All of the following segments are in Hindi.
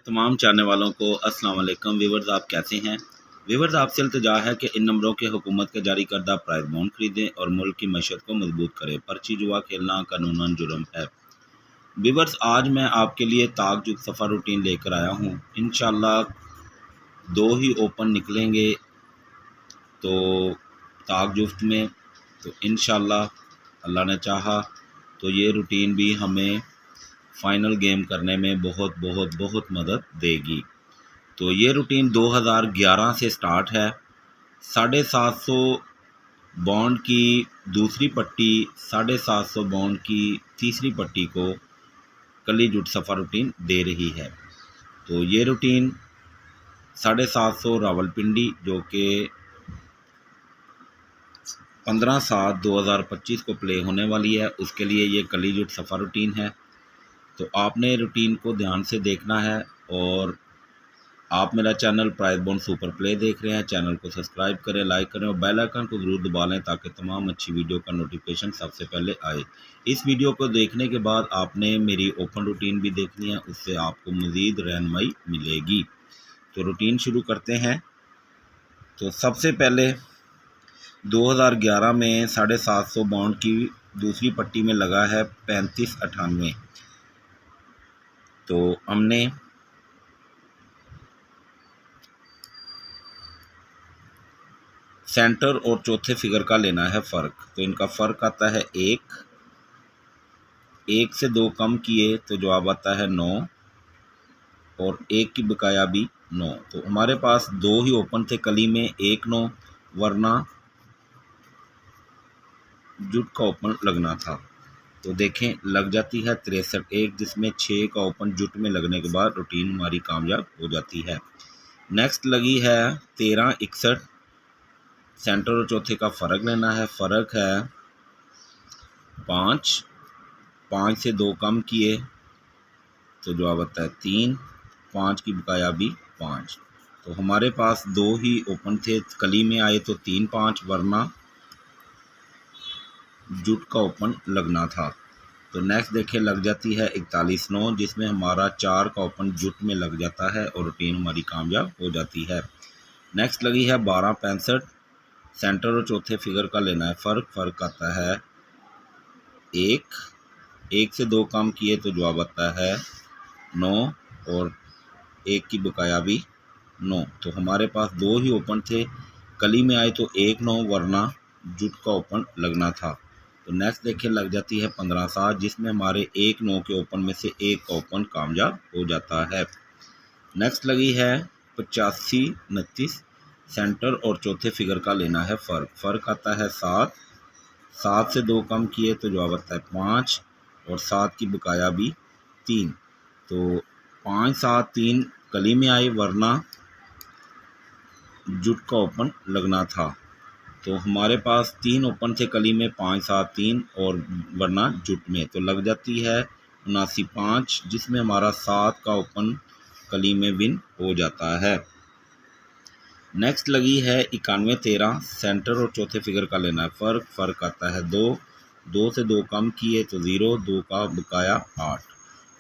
तमाम चाहने वालों को अस्सलाम वालेकुम। व्यूवर्स, आप कैसे हैं? व्यूवर्स, आपसे इल्तिजा है कि इन नंबरों के हुकूमत के जारी करदा प्राइज बॉन्ड खरीदें और मुल्क की मैशत को मजबूत करें। पर्ची जुआ खेलना कानूनन जुर्म है। व्यूवर्स, आज मैं आपके लिए ताकजुब सफ़र रूटीन लेकर आया हूँ। इंशाल्लाह दो ही ओपन निकलेंगे तो ताकजुब में, तो इंशाल्लाह अल्लाह ने चाहा तो ये रूटीन भी हमें फ़ाइनल गेम करने में बहुत बहुत बहुत मदद देगी। तो ये रूटीन 2011 से स्टार्ट है। 750 बॉन्ड की दूसरी पट्टी, 750 बॉन्ड की तीसरी पट्टी को कली जुट सफ़र रूटीन दे रही है। तो ये रूटीन 750 रावलपिंडी जो कि 15/7/2025 को प्ले होने वाली है, उसके लिए ये कली जुट सफ़र रूटीन है। तो आपने रूटीन को ध्यान से देखना है और आप मेरा channel prize bond super play देख रहे हैं। चैनल को सब्सक्राइब करें, लाइक करें और बेल आइकन को ज़रूर दबा लें ताकि तमाम अच्छी वीडियो का नोटिफिकेशन सबसे पहले आए। इस वीडियो को देखने के बाद आपने मेरी ओपन रूटीन भी देखनी है, उससे आपको मज़ीद रहनुमाई मिलेगी। तो रूटीन शुरू करते हैं। तो सबसे पहले 2011 में 750 बॉन्ड की दूसरी पट्टी में लगा है 3598। तो हमने सेंटर और चौथे फिगर का लेना है फ़र्क। तो इनका फ़र्क आता है 1 से 2 कम किए तो जवाब आता है 9 और 1 की बकाया भी 9। तो हमारे पास दो ही ओपन थे कली में, 1 9, वरना जुट का ओपन लगना था। तो देखें लग जाती है 63 1, जिसमें 6 का ओपन जुट में लगने के बाद रूटीन हमारी कामयाब हो जाती है। नेक्स्ट लगी है 13 61। सेंटर और चौथे का फ़र्क लेना है। फ़र्क है 5 से 2 कम किए तो जवाब आता है 3, 5 की बकाया भी 5। तो हमारे पास दो ही ओपन थे, कली में आए तो 3 5, वरना जुट का ओपन लगना था। तो नेक्स्ट देखें लग जाती है 41 9, जिसमें हमारा 4 का ओपन जुट में लग जाता है और रूटीन हमारी कामयाब हो जाती है। नेक्स्ट लगी है 12 65। सेंटर और चौथे फिगर का लेना है फ़र्क आता है 1 से 2 कम किए तो जवाब आता है 9 और 1 की बकाया भी 9। तो हमारे पास दो ही ओपन थे, कली में आए तो 1 9, वरना जुट का ओपन लगना था। तो नेक्स्ट देखें लग जाती है 15 7, जिसमें हमारे 1 9 के ओपन में से 1 का ओपन कामयाब हो जाता है। नेक्स्ट लगी है 85 29। सेंटर और चौथे फिगर का लेना है फ़र्क आता है 7 से 2 कम किए तो जवाब आता है 5 और 7 की बकाया भी 3। तो 5 7 3 कली में आए, वरना जुट का ओपन लगना था। तो हमारे पास 3 ओपन थे कली में, 5 7 3 और वरना जुट में। तो लग जाती है 79 5, जिसमें हमारा 7 का ओपन कली में विन हो जाता है। नेक्स्ट लगी है 91 13। सेंटर और चौथे फिगर का लेना है फ़र्क आता है 2 से 2 कम किए तो 0, 2 का बकाया 8।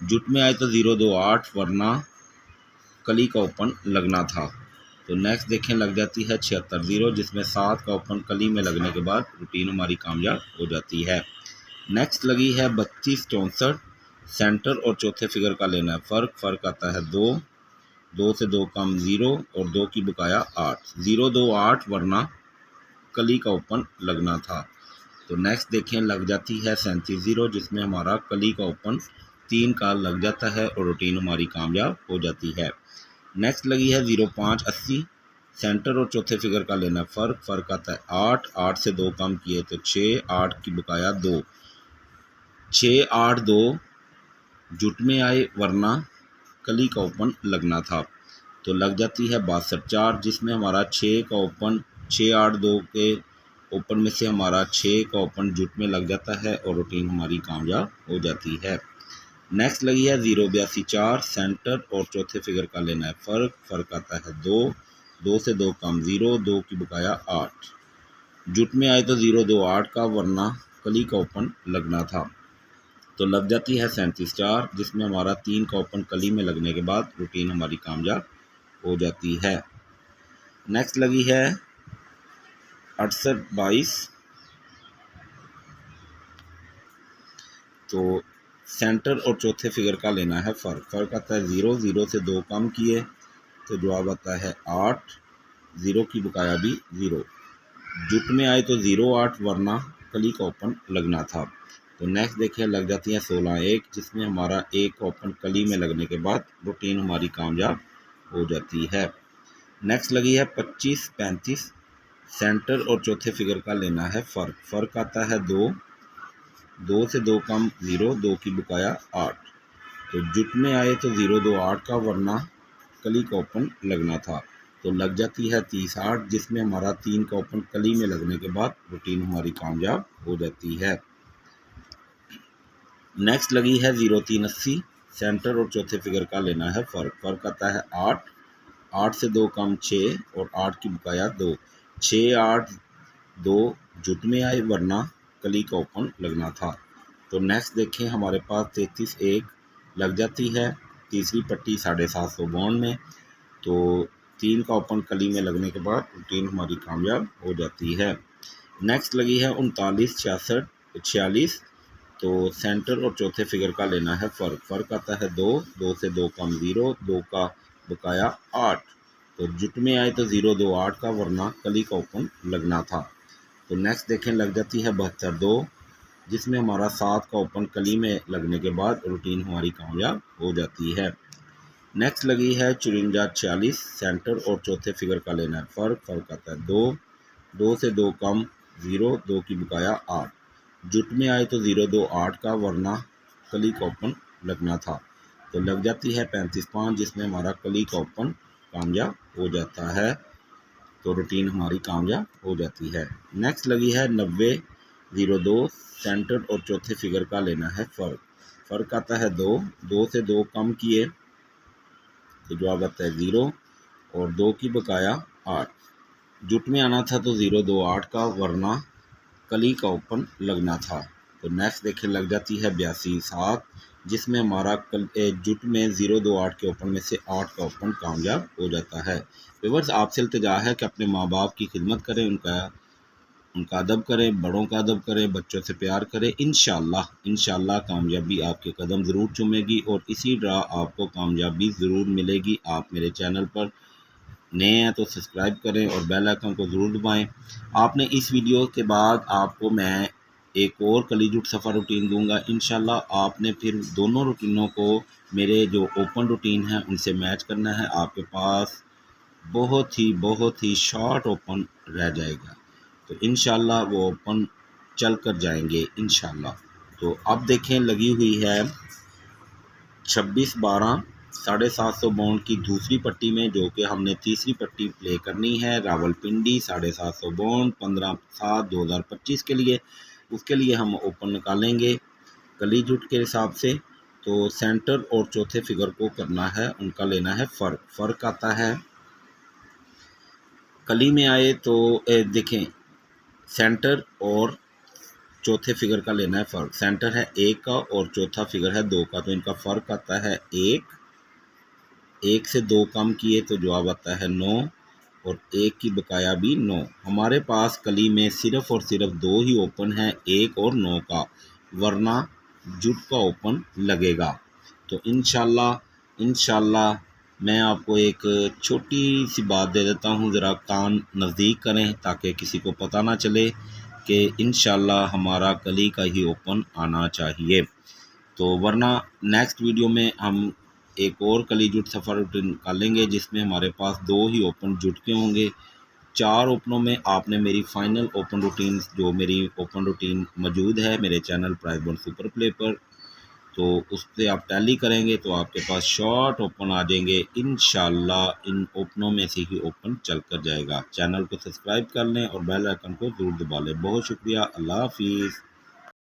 जुट में आए तो 0 2 8, वरना कली का ओपन लगना था। तो नेक्स्ट देखें लग जाती है 76 0, जिसमें 7 का ओपन कली में लगने के बाद रूटीन हमारी कामयाब हो जाती है। नेक्स्ट लगी है 32 64। सेंटर और चौथे फिगर का लेना है फ़र्क आता है 2 से 2 कम 0 और 2 की बकाया 8, 0 2 8, वरना कली का ओपन लगना था। तो नेक्स्ट देखें लग जाती है 37 0, जिसमें हमारा कली का ओपन 3 का लग जाता है और रूटीन हमारी कामयाब हो जाती है। नेक्स्ट लगी है 05 80। सेंटर और चौथे फिगर का लेना फ़र्क आता है 8 से 2 कम किए तो 6, 8 की बकाया 2, 6 8 2 जुट में आए, वरना कली का ओपन लगना था। तो लग जाती है 62 4, जिसमें हमारा 6 का ओपन 6 8 2 के ओपन में से हमारा 6 का ओपन जुट में लग जाता है और रूटीन हमारी कामयाब हो जाती है। नेक्स्ट लगी है 082 4। सेंटर और चौथे फिगर का लेना है फ़र्क आता है 2 से 2 कम 0, 2 की बकाया 8। जुट में आए तो 0 2 8 का, वरना कली का ओपन लगना था। तो लग जाती है 37 जिसमें हमारा 3 का ओपन कली में लगने के बाद रूटीन हमारी कामयाब हो जाती है। नेक्स्ट लगी है 68-22। तो सेंटर और चौथे फिगर का लेना है फ़र्क। फ़र्क आता है 0, 0 से 2 कम किए तो जवाब आता है 8, 0 की बकाया भी 0। जुट में आए तो 0-8 वरना कली का ओपन लगना था। तो नेक्स्ट देखिए लग जाती है 16-1 जिसमें हमारा एक ओपन कली में लगने के बाद रूटीन हमारी कामयाब हो जाती है। नेक्स्ट लगी है 25-35। सेंटर और चौथे फिगर का लेना है फ़र्क। फ़र्क आता है 2, 2 से 2 कम 0, 2 की बकाया 8। तो जुट में आए तो 0-2-8 का वरना कली का ओपन लगना था। तो लग जाती है 30-8 जिसमें हमारा 3 का ओपन कली में लगने के बाद रूटीन हमारी कामयाब हो जाती है। नेक्स्ट लगी है 03-80। सेंटर और चौथे फिगर का लेना है फ़र्क। फ़र्क आता है 8, 8 से 2 कम 6 और 8 की बकाया 2। 6, 8, 2 जुट में आए वरना कली का ओपन लगना था। तो नेक्स्ट देखें हमारे पास 33-1 लग जाती है तीसरी पट्टी 750 बॉन्ड में। तो 3 का ओपन कली में लगने के बाद रूटीन हमारी कामयाब हो जाती है। नेक्स्ट लगी है 39-46। तो सेंटर और चौथे फिगर का लेना है फ़र्क। फ़र्क आता है 2, 2 से 2 कम 0, 2 का बकाया 8। तो जुट में आए तो 0-2-8 का वरना कली का ओपन लगना था। तो नेक्स्ट देखें लग जाती है 72-2 जिसमें हमारा 7 का ओपन कली में लगने के बाद रूटीन हमारी कामयाब हो जाती है। नेक्स्ट लगी है 54-46। सेंटर और चौथे फिगर का लेना है फ़र्क। फ़र्क आता है 2, 2 से 2 कम 0, 2 की बकाया 8। जुट में आए तो 0-2-8 का वरना कली का ओपन लगना था। तो लग जाती है 35-5 जिसमें हमारा कली का ओपन कामयाब हो जाता है। तो रूटीन हमारी कामयाब हो जाती है। नेक्स्ट लगी है 90-02। सेंटर और चौथे फिगर का लेना है फ़र्क। फ़र्क आता है 2, 2 से 2 कम किए तो जवाब आता है 0 और 2 की बकाया 8। जुट में आना था तो 0-2-8 का वरना कली का ओपन लगना था। तो नेक्स्ट देखें लग जाती है 82-7 जिसमें हमारा जुट में 0-2-8 के ओपन में से 8 का ओपन कामयाब हो जाता है। व्यूअर्स आपसे इल्तिजा है कि अपने माँ बाप की खिदमत करें, उनका अदब करें, बड़ों का अदब करें, बच्चों से प्यार करें। इंशाल्लाह कामयाबी आपके कदम ज़रूर चूमेगी और इसी तरह आपको कामयाबी ज़रूर मिलेगी। आप मेरे चैनल पर नए हैं तो सब्सक्राइब करें और बेल आइकन को ज़रूर दबाएं। आपने इस वीडियो के बाद आपको मैं एक और कली जुट सफ़र रूटीन दूंगा। इंशाल्लाह आपने फिर दोनों रूटीनों को मेरे जो ओपन रूटीन है उनसे मैच करना है। आपके पास बहुत ही शॉर्ट ओपन रह जाएगा। तो इंशाल्लाह वो ओपन चल कर जाएंगे इंशाल्लाह। तो अब देखें लगी हुई है 26-12 750 बॉन्ड की दूसरी पट्टी में जो कि हमने तीसरी पट्टी प्ले करनी है रावलपिंडी 750 बॉन्ड 15/7/2025 के लिए। उसके लिए हम ओपन निकालेंगे कली जुट के हिसाब से। तो सेंटर और चौथे फिगर को करना है, उनका लेना है फ़र्क। फ़र्क आता है कली में आए तो देखें सेंटर और चौथे फिगर का लेना है फ़र्क। सेंटर है 1 का और चौथा फिगर है 2 का। तो इनका फ़र्क आता है 1, 1 से 2 कम किए तो जवाब आता है 9 और 1 की बकाया भी 9। हमारे पास कली में सिर्फ़ और सिर्फ 2 ही ओपन है, 1 और 9 का, वरना जुट का ओपन लगेगा। तो इंशाल्लाह मैं आपको एक छोटी सी बात दे देता हूँ, ज़रा कान नज़दीक करें ताकि किसी को पता ना चले कि इंशाल्लाह हमारा कली का ही ओपन आना चाहिए। तो वरना नेक्स्ट वीडियो में हम एक और कली जुट सफ़र रूटीन निकालेंगे जिसमें हमारे पास 2 ही ओपन जुट के होंगे। 4 ओपनों में आपने मेरी फाइनल ओपन रूटीन जो मेरी ओपन रूटीन मौजूद है मेरे channel price bond super play पर, तो उस पर आप टैली करेंगे तो आपके पास शॉर्ट ओपन आ जाएंगे। इंशाल्लाह इन ओपनों में से ही ओपन चल कर जाएगा। चैनल को सब्सक्राइब कर लें और बेल आइकन को ज़रूर दबा लें। बहुत शुक्रिया। अल्लाह हाफिज़।